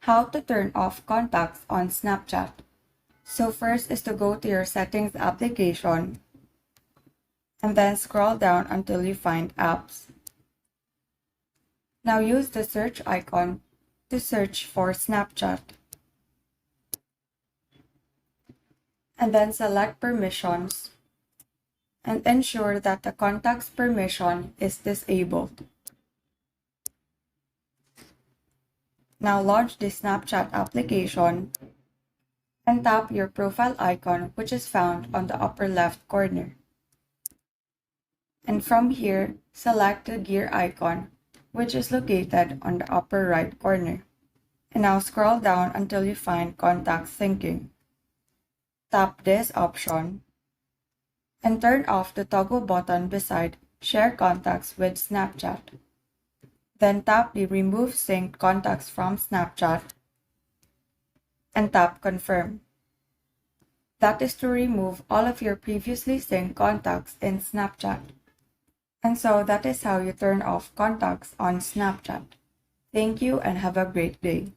How to turn off contacts on Snapchat. So first is to go to your settings application and then scroll down until you find apps. Now use the search icon to search for Snapchat. And then select permissions and ensure that the contacts permission is disabled. Now launch the Snapchat application and tap your profile icon, which is found on the upper left corner. And from here, select the gear icon, which is located on the upper right corner. And now scroll down until you find contact syncing. Tap this option and turn off the toggle button beside Share Contacts with Snapchat. Then tap the Remove Synced Contacts from Snapchat and tap Confirm. That is to remove all of your previously synced contacts in Snapchat. And so that is how you turn off contacts on Snapchat. Thank you and have a great day.